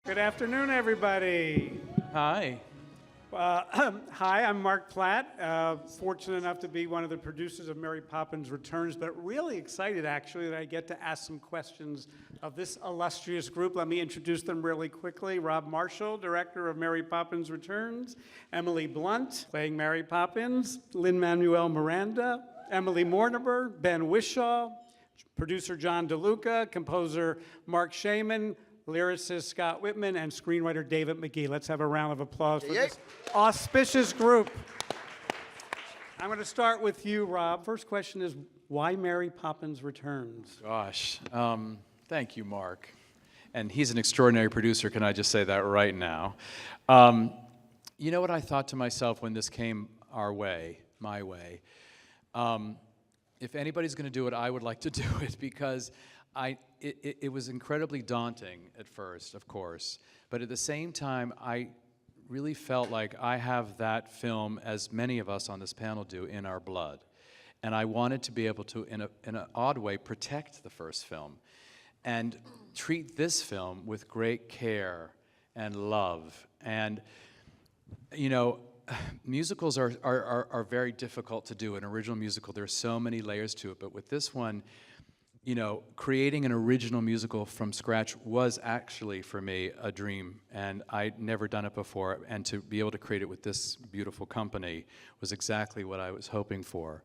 Good afternoon, everybody. Hi. Hi, I'm Mark Platt, fortunate enough to be one of the producers of Mary Poppins Returns, but really excited, actually, that I get to ask some questions of this illustrious group. Let me introduce them really quickly. Rob Marshall, director of Mary Poppins Returns. Emily Blunt, playing Mary Poppins. Lin-Manuel Miranda. Emily Mortimer. Ben Wishaw. Producer John DeLuca. Composer Mark Shaman. Lyricist Scott Whitman, and screenwriter David McGee. Let's have a round of applause for this auspicious group. I'm going to start with you, Rob. First question is, why Mary Poppins Returns? Gosh, thank you, Mark. And he's an extraordinary producer, can I just say that right now? You know what I thought to myself when this came our way, my way? If anybody's going to do it, I would like to do it, because it was incredibly daunting at first, of course, but at the same time, I really felt like I have that film, as many of us on this panel do, in our blood. And I wanted to be able to, in an odd way, protect the first film and treat this film with great care and love. And, you know, musicals are very difficult to do. An original musical, there's so many layers to it, but with this one, you know, creating an original musical from scratch was actually, for me, a dream, and I'd never done it before, and to be able to create it with this beautiful company was exactly what I was hoping for.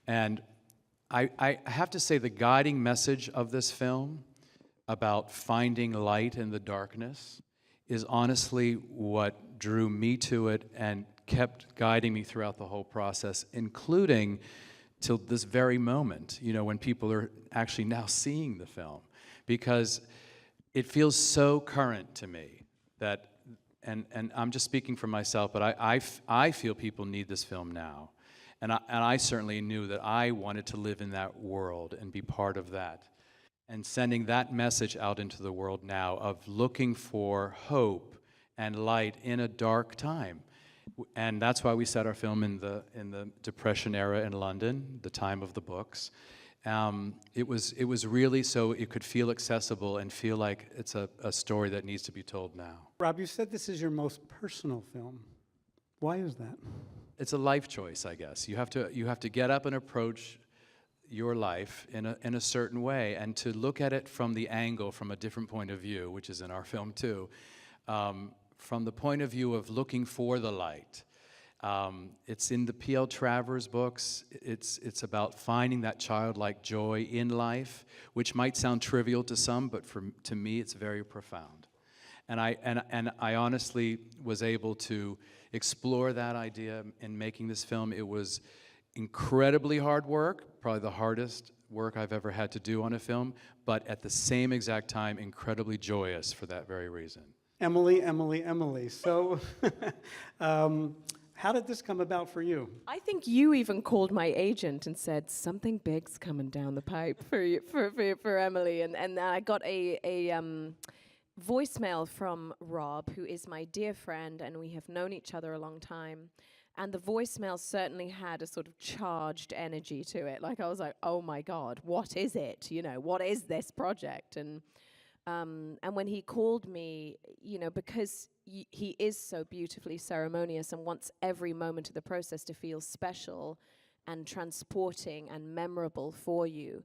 And I have to say, the guiding message of this film about finding light in the darkness is honestly what drew me to it and kept guiding me throughout the whole process, including till this very moment, you know, when people are actually now seeing the film, because it feels so current to me that, and I'm just speaking for myself, but I feel people need this film now, and I certainly knew that I wanted to live in that world and be part of that, and sending that message out into the world now of looking for hope and light in a dark time. And that's why we set our film in the Depression era in London, the time of the books. It was really so it could feel accessible and feel like it's a story that needs to be told now. Rob, you said this is your most personal film. Why is that? It's a life choice, I guess. You have to get up and approach your life in a certain way, and to look at it from the angle, from a different point of view, which is in our film too. From the point of view of looking for the light. It's in the P.L. Travers books. It's about finding that childlike joy in life, which might sound trivial to some, but to me it's very profound. And I honestly was able to explore that idea in making this film. It was incredibly hard work, probably the hardest work I've ever had to do on a film, but at the same exact time, incredibly joyous for that very reason. Emily. So, how did this come about for you? I think you even called my agent and said something big's coming down the pipe for Emily, and I got a voicemail from Rob, who is my dear friend, and we have known each other a long time. And the voicemail certainly had a sort of charged energy to it. Like, I was like, oh my God, what is it? You know, what is this project? And when he called me, you know, because he is so beautifully ceremonious and wants every moment of the process to feel special and transporting and memorable for you,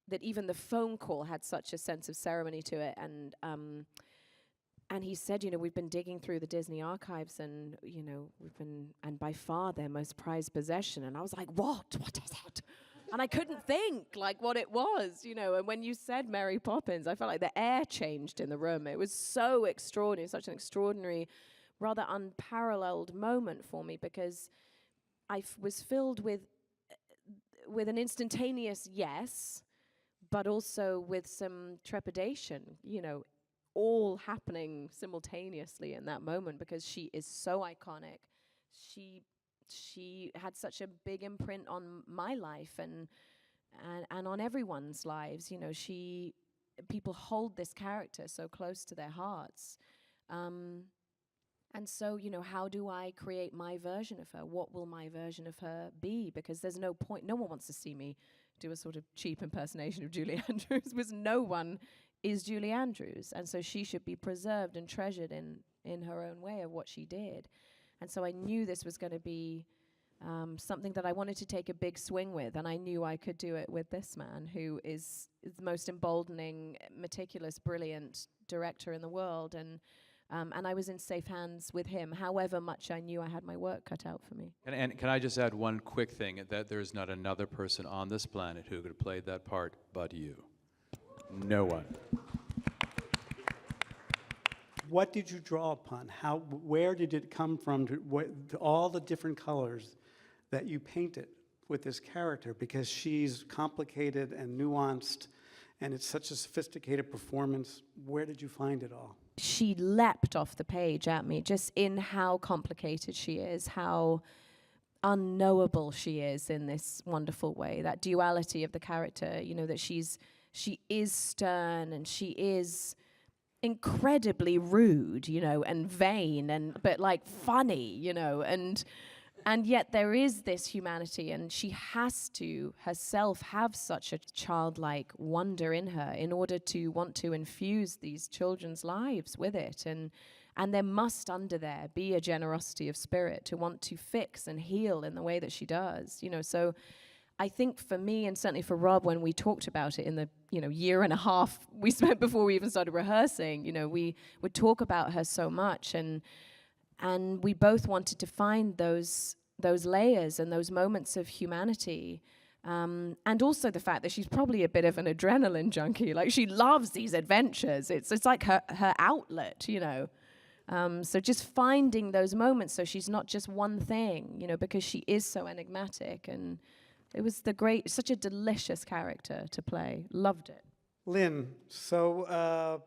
that even the phone call had such a sense of ceremony to it. And he said, you know, we've been digging through the Disney archives, and, you know, and by far their most prized possession. And I was like, what is it? And I couldn't think, like, what it was, you know. And when you said Mary Poppins, I felt like the air changed in the room. It was so extraordinary, such an extraordinary, rather unparalleled moment for me, because I was filled with an instantaneous yes, but also with some trepidation, you know, all happening simultaneously in that moment, because she is so iconic. She had such a big imprint on my life and on everyone's lives. You know, people hold this character so close to their hearts. And so, you know, how do I create my version of her? What will my version of her be? Because there's no point. No one wants to see me do a sort of cheap impersonation of Julie Andrews, because no one is Julie Andrews, and so she should be preserved and treasured in her own way of what she did. And so I knew this was going to be something that I wanted to take a big swing with, and I knew I could do it with this man, who is the most emboldening, meticulous, brilliant director in the world, and I was in safe hands with him, however much I knew I had my work cut out for me. And can I just add one quick thing, that there's not another person on this planet who could have played that part but you. No one. What did you draw upon? Where did it come from to all the different colors that you painted with this character? Because she's complicated and nuanced, and it's such a sophisticated performance. Where did you find it all? She leapt off the page at me, just in how complicated she is, how unknowable she is in this wonderful way. That duality of the character, you know, that she is stern and she is incredibly rude, you know, and vain, but like funny, you know, and yet there is this humanity, and she has to herself have such a childlike wonder in her in order to want to infuse these children's lives with it, and there must under there be a generosity of spirit to want to fix and heal in the way that she does, you know. So I think for me, and certainly for Rob, when we talked about it in the year and a half we spent before we even started rehearsing, you know, we would talk about her so much, and we both wanted to find those layers and those moments of humanity, and also the fact that she's probably a bit of an adrenaline junkie. Like, she loves these adventures. It's like her outlet, you know. So just finding those moments so she's not just one thing, you know, because she is so enigmatic, and it was such a delicious character to play. Loved it. Lynn, so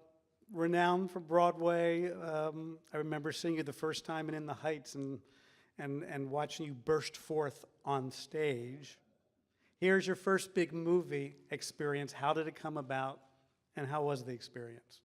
renowned for Broadway. I remember seeing you the first time in the Heights and watching you burst forth on stage. Here's your first big movie experience. How did it come about, and how was the experience?